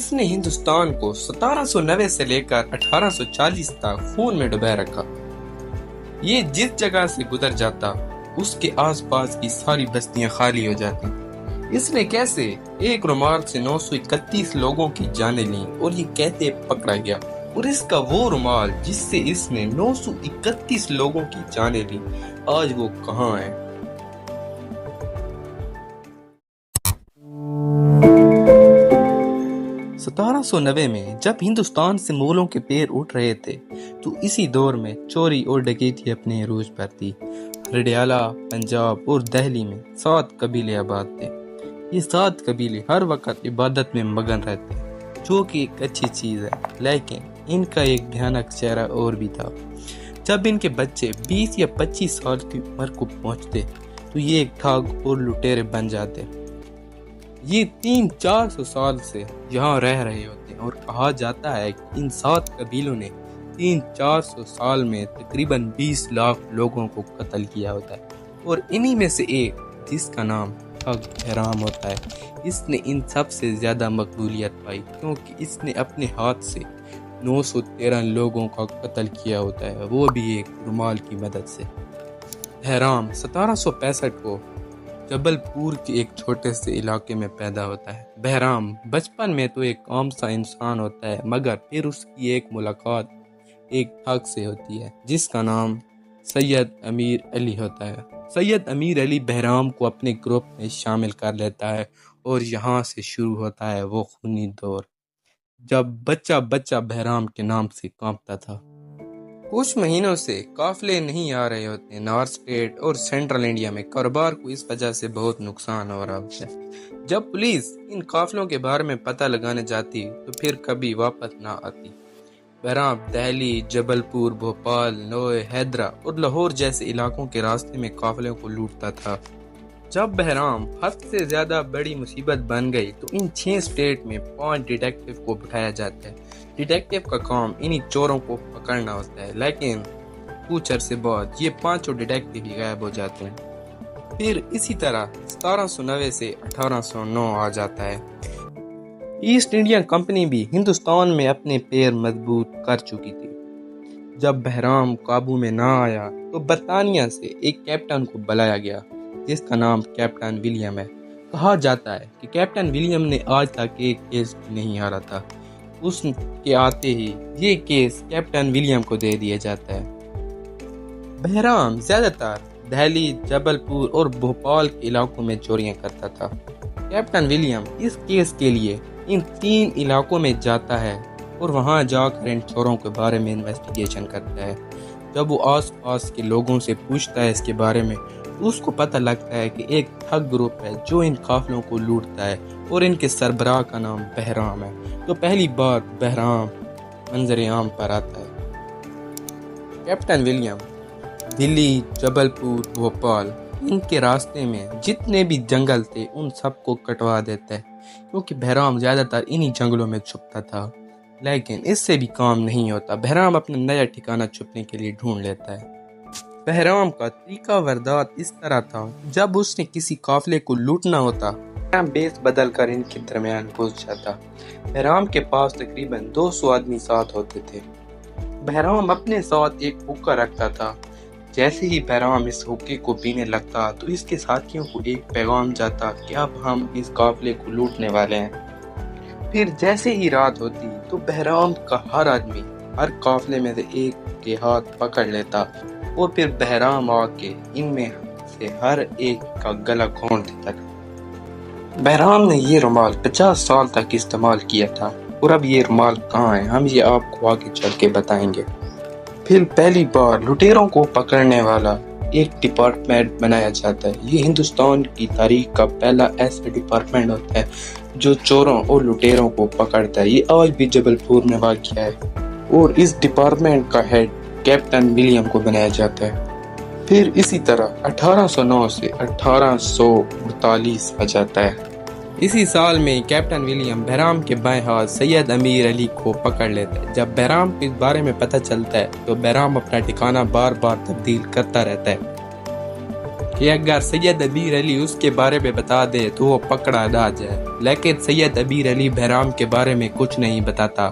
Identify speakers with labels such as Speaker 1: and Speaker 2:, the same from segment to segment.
Speaker 1: اس نے ہندوستان کو 1790 سے لے کر 1840 تک خون میں ڈبوئے رکھا۔ یہ جس جگہ سے گزر جاتا اس کے آس پاس کی ساری بستیاں خالی ہو جاتی۔ اس نے کیسے ایک رومال سے 931 لوگوں کی جانیں لیں اور یہ کہتے پکڑا گیا، اور اس کا وہ رومال جس سے اس نے 931 لوگوں کی جانیں لیں، آج وہ کہاں ہے؟ ستارہ سو 90 میں جب ہندوستان سے مغلوں کے پیر اٹھ رہے تھے تو اسی دور میں چوری اور ڈکیتی اپنے عروج پر تھی۔ ہریانہ، پنجاب اور دہلی میں 7 قبیلے آباد تھے۔ یہ 7 قبیلے ہر وقت عبادت میں مگن رہتے، جو کہ ایک اچھی چیز ہے، لیکن ان کا ایک بھیانک چہرہ اور بھی تھا۔ جب ان کے بچے 20 یا 25 سال کی عمر کو پہنچتے تو یہ ایک ٹھگ اور لٹیرے بن جاتے۔ یہ 300-400 سال سے یہاں رہ رہے ہوتے ہیں، اور کہا جاتا ہے کہ ان 7 قبیلوں نے 300-400 سال میں تقریباً 20 لاکھ لوگوں کو قتل کیا ہوتا ہے، اور انہی میں سے ایک جس کا نام ٹھگ بہرام ہوتا ہے، اس نے ان سب سے زیادہ مقبولیت پائی، کیونکہ اس نے اپنے ہاتھ سے 913 لوگوں کا قتل کیا ہوتا ہے، وہ بھی ایک رومال کی مدد سے۔ بہرام 1765 کو جبل پور کے ایک چھوٹے سے علاقے میں پیدا ہوتا ہے۔ بہرام بچپن میں تو ایک عام سا انسان ہوتا ہے، مگر پھر اس کی ایک ملاقات ایک ٹھگ سے ہوتی ہے جس کا نام سید امیر علی ہوتا ہے۔ سید امیر علی بہرام کو اپنے گروپ میں شامل کر لیتا ہے، اور یہاں سے شروع ہوتا ہے وہ خونی دور جب بچہ بہرام کے نام سے کانپتا تھا۔ کچھ مہینوں سے قافلے نہیں آ رہے ہوتے۔ نارتھ اسٹیٹ اور سینٹرل انڈیا میں کاروبار کو اس وجہ سے بہت نقصان ہو رہا ہوتا ہے۔ جب پولیس ان قافلوں کے بارے میں پتہ لگانے جاتی تو پھر کبھی واپس نہ آتی۔ بہرام دہلی، جبل پور، بھوپال، نوئے، حیدرہ اور لاہور جیسے علاقوں کے راستے میں قافلوں کو لوٹتا تھا۔ جب بہرام حد سے زیادہ بڑی مصیبت بن گئی تو ان 6 اسٹیٹ میں 5 ڈیٹیکٹیو کو بٹھایا جاتا ہے۔ ڈیٹیکٹیو کا کام انہی چوروں کو پکڑنا ہوتا ہے، لیکن کچھ عرصے بعد یہ 5 ڈیٹیکٹیو ہی غائب ہو جاتے ہیں۔ پھر اسی طرح 1790 سے 1809 آ جاتا ہے۔ ایسٹ انڈین کمپنی بھی ہندوستان میں اپنے پیر مضبوط کر چکی تھی۔ جب بہرام قابو میں نہ آیا تو برطانیہ سے ایک کیپٹن کو بلایا گیا جس کا نام کیپٹن ولیم ہے۔ کہا جاتا ہے کہ کیپٹن ولیم نے آج تک ایک کیس نہیں ہارا تھا۔ اس کے آتے ہی یہ کیس کیپٹن ولیم کو دے دیا جاتا ہے۔ بہرام زیادہ تر دہلی، جبل پور اور بھوپال کے علاقوں میں چوریاں کرتا تھا۔ کیپٹن ولیم اس کیس کے لیے ان 3 علاقوں میں جاتا ہے اور وہاں جا کر ان چوروں کے بارے میں انویسٹیگیشن کرتا ہے۔ جب وہ آس پاس کے لوگوں سے پوچھتا ہے اس کے بارے میں تو اس کو پتہ لگتا ہے کہ ایک ٹھگ گروپ ہے جو ان قافلوں کو لوٹتا ہے، اور ان کے سربراہ کا نام بہرام ہے۔ تو پہلی بار بہرام منظر عام پر آتا ہے۔ کیپٹن ولیم دلی، جبل پور، بھوپال، ان کے راستے میں جتنے بھی جنگل تھے ان سب کو کٹوا دیتا ہے، کیونکہ بہرام زیادہ تر انہی جنگلوں میں چھپتا تھا۔ لیکن اس سے بھی کام نہیں ہوتا۔ بہرام اپنا نیا ٹھکانہ چھپنے کے لیے ڈھونڈ لیتا ہے۔ بہرام کا طریقہ واردات اس طرح تھا، جب اس نے کسی قافلے کو لوٹنا ہوتا بہرام بیس بدل کر ان کے درمیان گھس جاتا۔ بہرام کے پاس تقریباً 200 آدمی ساتھ ہوتے تھے۔ بہرام اپنے ساتھ ایک حقہ رکھتا تھا۔ جیسے ہی بہرام اس حقے کو پینے لگتا تو اس کے ساتھیوں کو ایک پیغام جاتا کہ اب ہم اس قافلے کو لوٹنے والے ہیں۔ پھر جیسے ہی رات ہوتی تو بہرام کا ہر آدمی ہر قافلے میں سے ایک کے ہاتھ پکڑ لیتا، اور پھر بہرام آ کے ان میں سے ہر ایک کا گلا گھونٹ دیتا تھا۔ بہرام نے یہ رومال 50 سال تک استعمال کیا تھا، اور اب یہ رومال کہاں ہے ہم یہ آپ کو آگے چل کے بتائیں گے۔ پھر پہلی بار لٹیروں کو پکڑنے والا ایک ڈپارٹمنٹ بنایا جاتا ہے۔ یہ ہندوستان کی تاریخ کا پہلا ایسا ڈپارٹمنٹ ہوتا ہے جو چوروں اور لٹیروں کو پکڑتا ہے۔ یہ آج بھی جبل پور میں واقع ہے، اور اس ڈپارٹمنٹ کا ہیڈ کیپٹن ولیم کو بنایا جاتا ہے۔ پھر اسی طرح 1809 سے 1848 آ جاتا ہے۔ اسی سال میں کیپٹن ولیم بہرام کے بائیں ہاتھ سید امیر علی کو پکڑ لیتا ہے۔ جب بہرام کو اس بارے میں پتہ چلتا ہے تو بہرام اپنا ٹھکانہ بار بار تبدیل کرتا رہتا ہے۔ کہ اگر سید امیر علی اس کے بارے میں بتا دے تو وہ پکڑا نہ جائے، لیکن سید امیر علی بہرام کے بارے میں کچھ نہیں بتاتا۔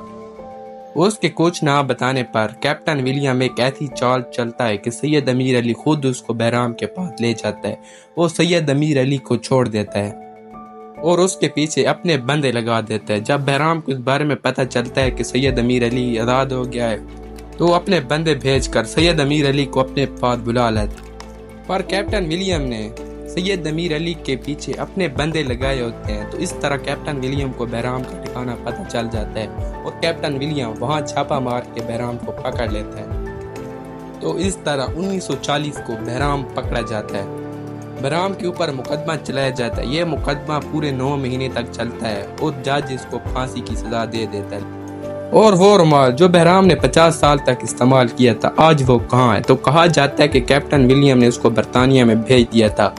Speaker 1: اس کے کچھ نہ بتانے پر کیپٹن ولیم ایک ایسی چال چلتا ہے کہ سید امیر علی خود اس کو بہرام کے پاس لے جاتا ہے۔ وہ سید امیر علی کو چھوڑ دیتا ہے اور اس کے پیچھے اپنے بندے لگا دیتا ہے۔ جب بہرام کو اس بارے میں پتہ چلتا ہے کہ سید امیر علی آزاد ہو گیا ہے تو وہ اپنے بندے بھیج کر سید امیر علی کو اپنے پاس بلا لیتا ہے، پر کیپٹن ولیم نے سید امیر علی کے پیچھے اپنے بندے لگائے ہوتے ہیں۔ تو اس طرح کیپٹن ولیم کو بہرام کا ٹھکانہ پتہ چل جاتا ہے اور کیپٹن ولیم وہاں چھاپا مار کے بہرام کو پکڑ لیتا ہے۔ تو اس طرح 1940 کو بہرام پکڑا جاتا ہے۔ بہرام کے اوپر مقدمہ چلایا جاتا ہے۔ یہ مقدمہ پورے 9 مہینے تک چلتا ہے اور جج اس کو پھانسی کی سزا دے دیتا ہے۔ اور وہ رومال جو بہرام نے 50 سال تک استعمال کیا تھا، آج وہ کہاں ہے؟ تو کہا جاتا ہے کہ کیپٹن ولیم نے اس کو برطانیہ میں بھیج دیا تھا۔